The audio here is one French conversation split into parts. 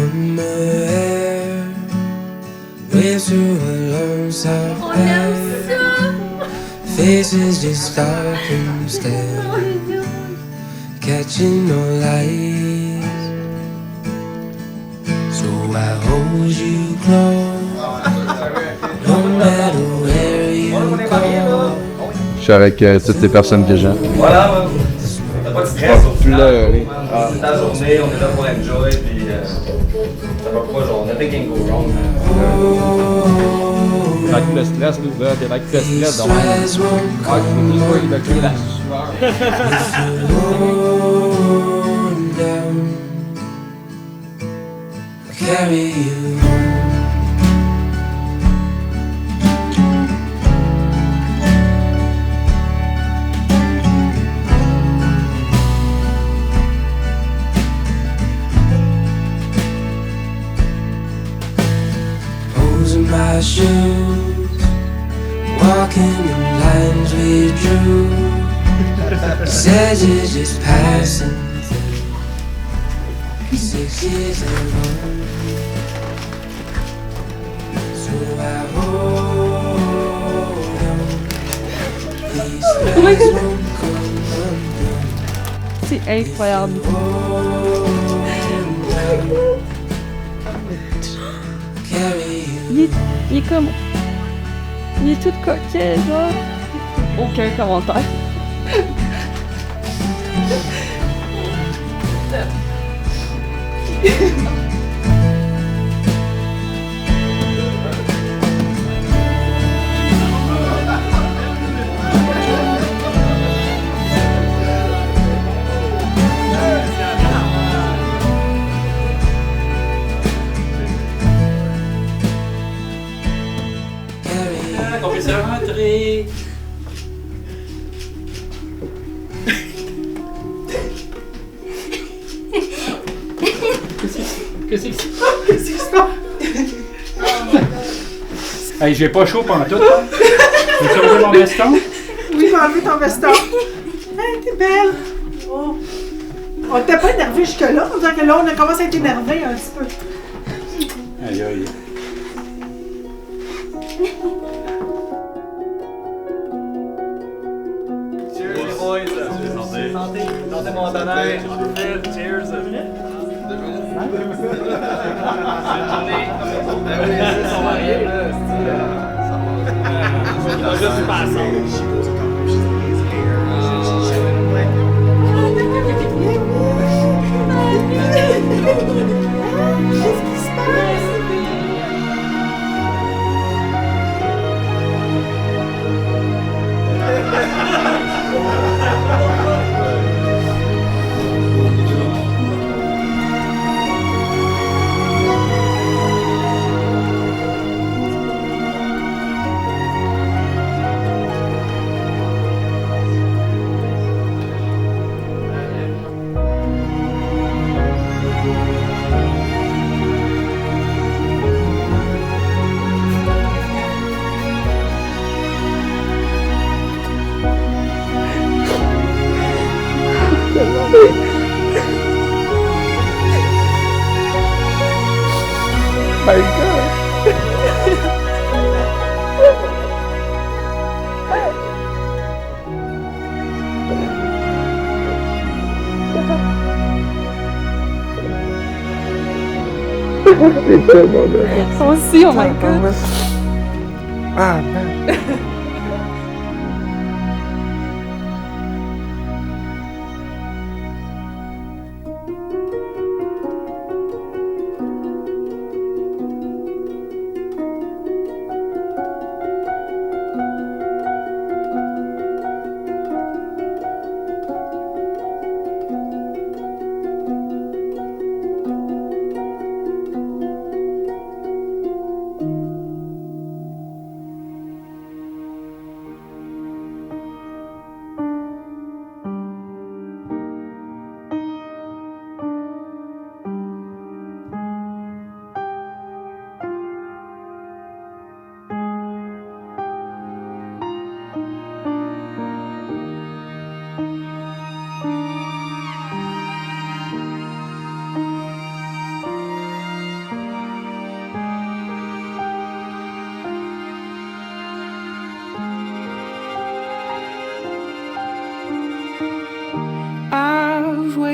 Summer air, waves through a long soft path. Faces just stop and stare, catching no light. So I hold you close, no matter where you go. Je suis avec toutes ces personnes que j'aime. Voilà, t'as pas de stress. Pleurer. C'est ta journée, on est là pour enjoy, puis ça va pas, genre, nothing can go wrong. Avec le stress, nous, là, avec le stress, donc. Ah, je peux juste pas évacuer la sueur. Carry you. Holes in my shoes, walking in lines we drew. Said you're just passing through. 6 years ago. So I hold on. These threads won't come undone. C'est incroyable. Carry you. Il est comme. Il est tout coquet, genre. Aucun commentaire. On peut se rentrer. Qu'est-ce qui se passe? Hey, j'ai pas chaud pendant tout. Veux-tu enlever mon veston? Oui, j'ai enlevé ton veston. Hey, t'es belle. Oh. On t'était pas énervé jusque-là. On dirait que là, on a commencé à être énervé un petit peu. Aïe, aïe. Cheers, les boys. Santé. Santé. Santé, mon tonnerre. Cheers. Je suis passé. Qu'est-ce qui se passe? My God. C'est tellement bien. Ça aussi, oh my god. Ah, man.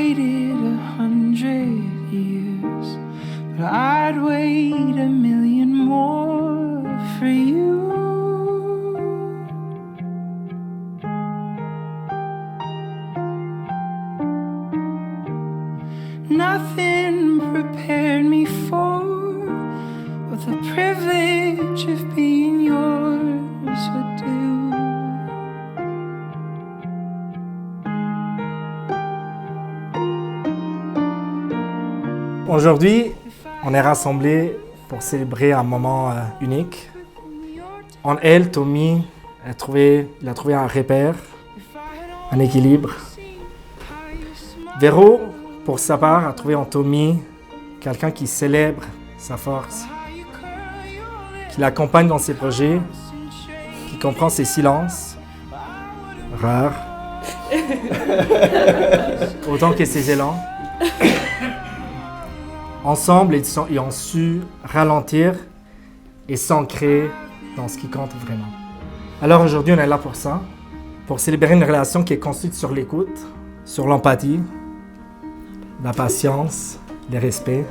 waited 100 years, but I'd wait 1,000,000 more for you. Nothing prepared me for what the privilege of being yours would do. Aujourd'hui, on est rassemblés pour célébrer un moment unique. En elle, Tommy il a trouvé un repère, un équilibre. Véro, pour sa part, a trouvé en Tommy quelqu'un qui célèbre sa force, qui l'accompagne dans ses projets, qui comprend ses silences, rares, autant que ses élans. Ensemble, ils ont su ralentir et s'ancrer dans ce qui compte vraiment. Alors aujourd'hui, on est là pour ça, pour célébrer une relation qui est construite sur l'écoute, sur l'empathie, la patience, le respect.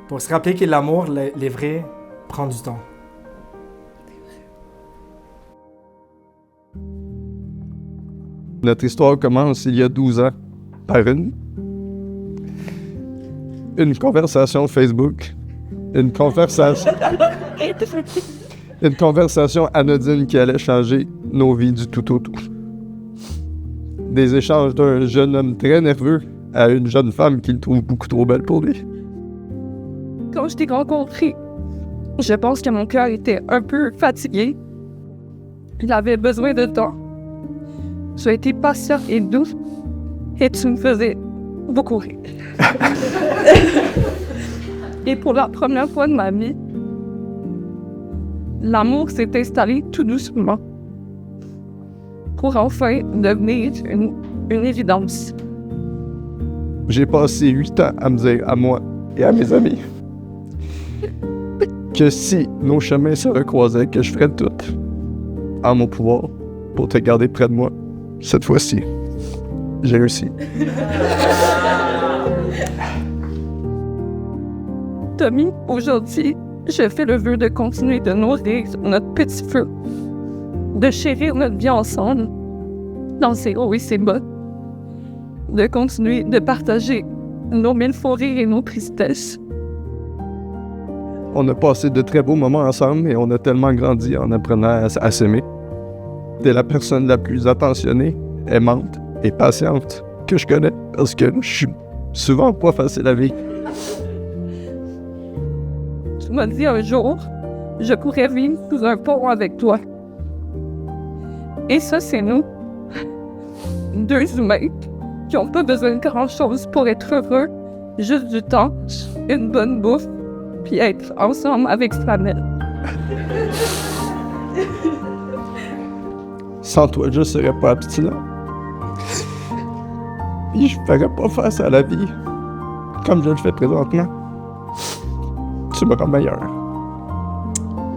Pour se rappeler que l'amour, les vrais, prend du temps. Notre histoire commence il y a 12 ans par une conversation Facebook, une conversation anodine qui allait changer nos vies du tout au tout. Des échanges d'un jeune homme très nerveux à une jeune femme qu'il trouve beaucoup trop belle pour lui. Quand je t'ai rencontré, je pense que mon cœur était un peu fatigué. Il avait besoin de temps. Tu as été patient et douce et tu me faisais beaucoup rire. Et pour la première fois de ma vie, l'amour s'est installé tout doucement pour enfin devenir une évidence. J'ai passé 8 ans à me dire à moi et à mes amis que si nos chemins se recroisaient, que je ferais tout en mon pouvoir pour te garder près de moi. Cette fois-ci, j'ai réussi. Tommy, aujourd'hui, je fais le vœu de continuer de nourrir notre petit feu, de chérir notre vie ensemble, dans ses hauts et ses bas, de continuer de partager nos 1000 fous rires et nos tristesses. On a passé de très beaux moments ensemble et on a tellement grandi en apprenant à s'aimer. T'es la personne la plus attentionnée, aimante et patiente que je connais parce que je suis souvent pas facile à vivre. Tu m'as dit un jour, je pourrais vivre sous un pont avec toi. Et ça, c'est nous. Deux humains qui n'ont pas besoin de grand-chose pour être heureux, juste du temps, une bonne bouffe, puis être ensemble avec Flamel. Sans toi, je serais pas abstinent. Et je ferais pas face à la vie comme je le fais présentement. Tu me rends meilleur.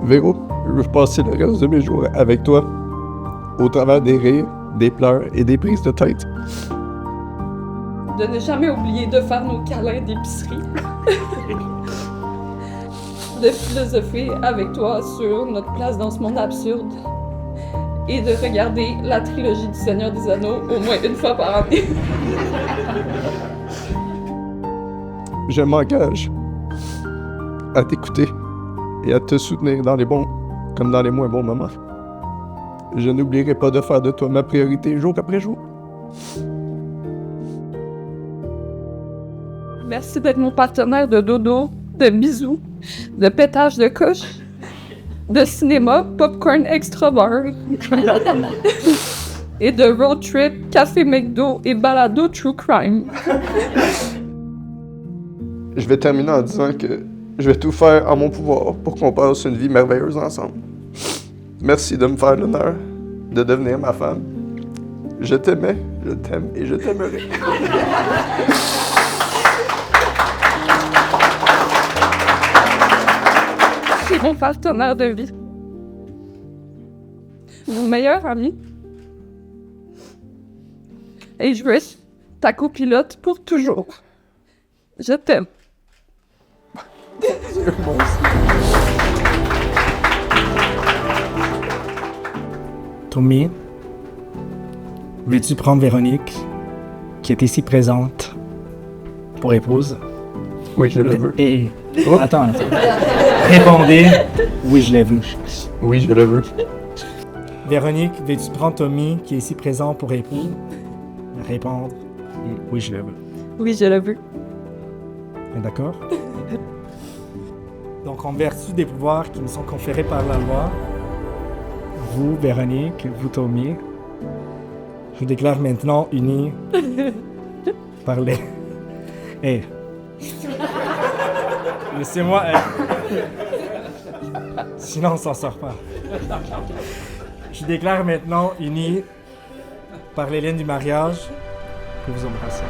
Véro, je veux passer le reste de mes jours avec toi, au travers des rires, des pleurs et des prises de tête. De ne jamais oublier de faire nos câlins d'épicerie. De philosopher avec toi sur notre place dans ce monde absurde. Et de regarder la trilogie du Seigneur des Anneaux au moins une fois par année. Je m'engage à t'écouter et à te soutenir dans les bons comme dans les moins bons moments. Je n'oublierai pas de faire de toi ma priorité jour après jour. Merci d'être mon partenaire de dodo, de bisous, de pétage de coche, de cinéma, popcorn extra bar et de road trip, café McDo et balado true crime. Je vais terminer en disant que je vais tout faire en mon pouvoir pour qu'on passe une vie merveilleuse ensemble. Merci de me faire l'honneur de devenir ma femme. Je t'aimais, je t'aime et je t'aimerai. C'est mon partenaire de vie. Mon meilleur ami. Et je veux ta copilote pour toujours. Je t'aime. Tommy, veux-tu prendre Véronique, qui est ici présente, pour épouse? Oui, je le veux. Et... Attends. Répondez, oui, je l'ai vu. Oui, je le veux. Véronique, veux-tu prendre Tommy, qui est ici présent, pour époux? Répondre, oui, je le veux. Oui, je l'ai vu. D'accord? Donc, en vertu des pouvoirs qui me sont conférés par la loi, vous, Véronique, vous, Tommy, je vous déclare maintenant unis par les... Hey! Laissez-moi... Sinon, on s'en sort pas. Je déclare maintenant unis par les liens du mariage que vous embrassez.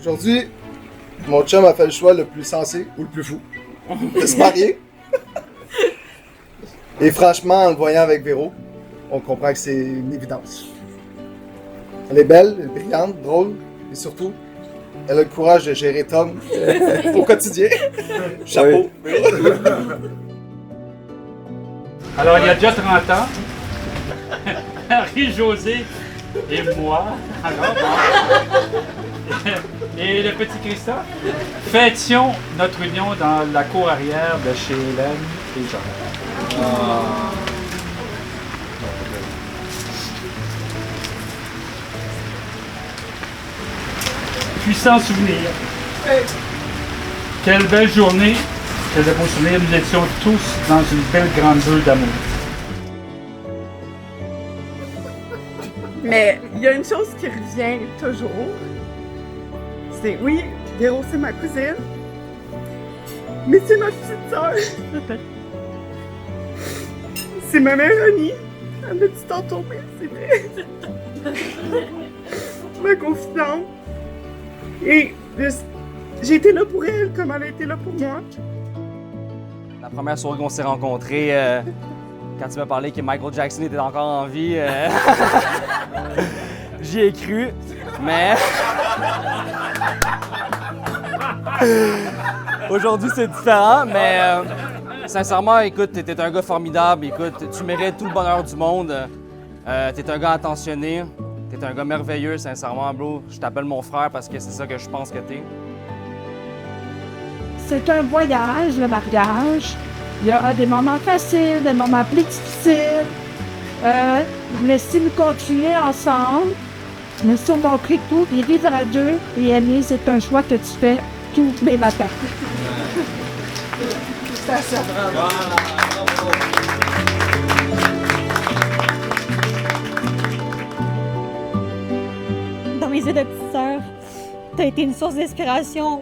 Aujourd'hui, mon chum a fait le choix le plus sensé ou le plus fou de se marier. Et franchement, en le voyant avec Véro, on comprend que c'est une évidence. Elle est belle, elle est brillante, drôle, et surtout, elle a le courage de gérer Tom au quotidien. Chapeau. Alors, il y a déjà 30 ans, Marie-Josée et moi, et le petit Christophe, fêtions notre union dans la cour arrière de chez Hélène et Jean. Puissant souvenir. Quelle belle journée, quel beau souvenir. Nous étions tous dans une belle grande bulle d'amour. Mais il y a une chose qui revient toujours. C'est oui, Véro, c'est ma cousine. Mais c'est ma petite sœur. C'est ma meilleure amie. Elle m'a dit tantôt, mais c'est vrai. Ma confidente. Et j'ai été là pour elle comme elle a été là pour moi. La première soirée qu'on s'est rencontrés, quand tu m'as parlé que Michael Jackson était encore en vie, j'y ai cru, mais... Aujourd'hui, c'est différent, mais sincèrement, écoute, t'es un gars formidable. Écoute, tu mérites tout le bonheur du monde. T'es un gars attentionné. T'es un gars merveilleux, sincèrement, bro. Je t'appelle mon frère parce que c'est ça que je pense que t'es. C'est un voyage, le mariage. Il y aura des moments faciles, des moments plus difficiles. Mais si nous continuons ensemble, nous sommes pris tout et vivre à deux et aimer, c'est un choix que tu fais tous les matins. C'est ça, bravo. Dans mes yeux de petite sœur, t'as été une source d'inspiration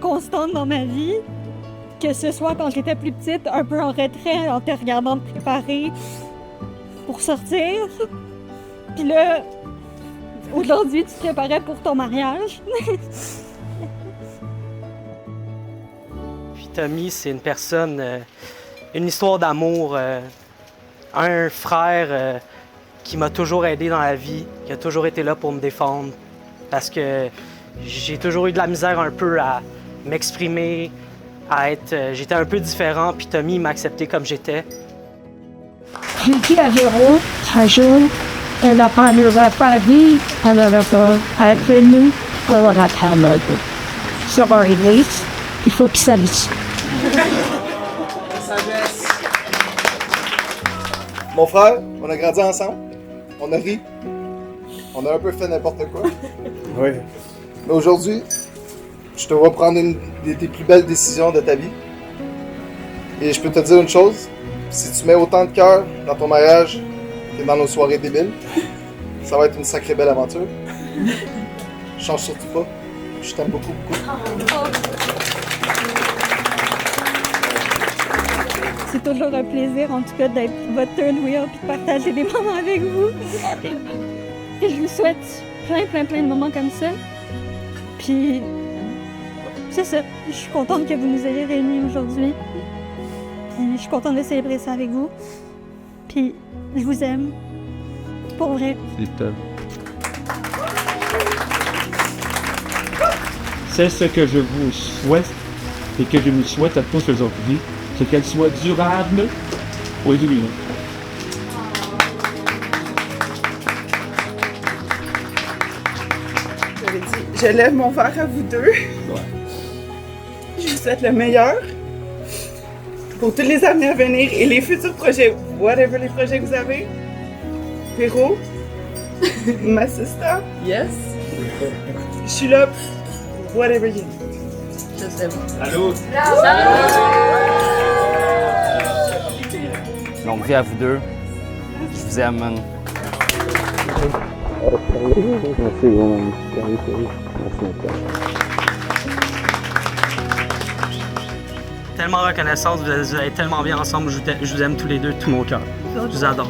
constante dans ma vie. Que ce soit quand j'étais plus petite, un peu en retrait, en te regardant te préparer pour sortir. Puis là, aujourd'hui, tu te préparais pour ton mariage. Puis Tommy, c'est une personne, une histoire d'amour, un frère qui m'a toujours aidé dans la vie, qui a toujours été là pour me défendre. Parce que j'ai toujours eu de la misère un peu à m'exprimer, j'étais un peu différent, puis Tommy m'a accepté comme j'étais. J'ai dit à Véro, un jour, elle n'a pas la vie, elle n'aurait pas avec nous, on va faire notre. Sur un église, il faut qu'il s'habitue. Mon frère, on a grandi ensemble, on a ri, on a un peu fait n'importe quoi. Oui. Mais aujourd'hui, je te vois prendre une des plus belles décisions de ta vie. Et je peux te dire une chose, si tu mets autant de cœur dans ton mariage que dans nos soirées débiles, ça va être une sacrée belle aventure. Change surtout pas. Je t'aime beaucoup, beaucoup. C'est toujours un plaisir, en tout cas, d'être votre third wheel et de partager des moments avec vous. Et je vous souhaite plein de moments comme ça. Puis, c'est ça. Je suis contente que vous nous ayez réunis aujourd'hui. Puis, je suis contente de célébrer ça avec vous. Puis, je vous aime. Pour vrai. C'est top. C'est ce que je vous souhaite et que je me souhaite à tous aujourd'hui, c'est qu'elle soit durable pour les humains. J'avais dit, je lève mon verre à vous deux. Je vous souhaite le meilleur pour tous les années à venir et les futurs projets, whatever les projets que vous avez. Véro, ma sister. Yes. Je suis là, whatever you need. Je t'aime. Allô? Longue vie à vous deux. Je vous aime, man. Merci, vraiment. Merci. Tellement reconnaissante, vous allez tellement bien ensemble, je vous aime tous les deux de tout mon cœur. Je vous adore.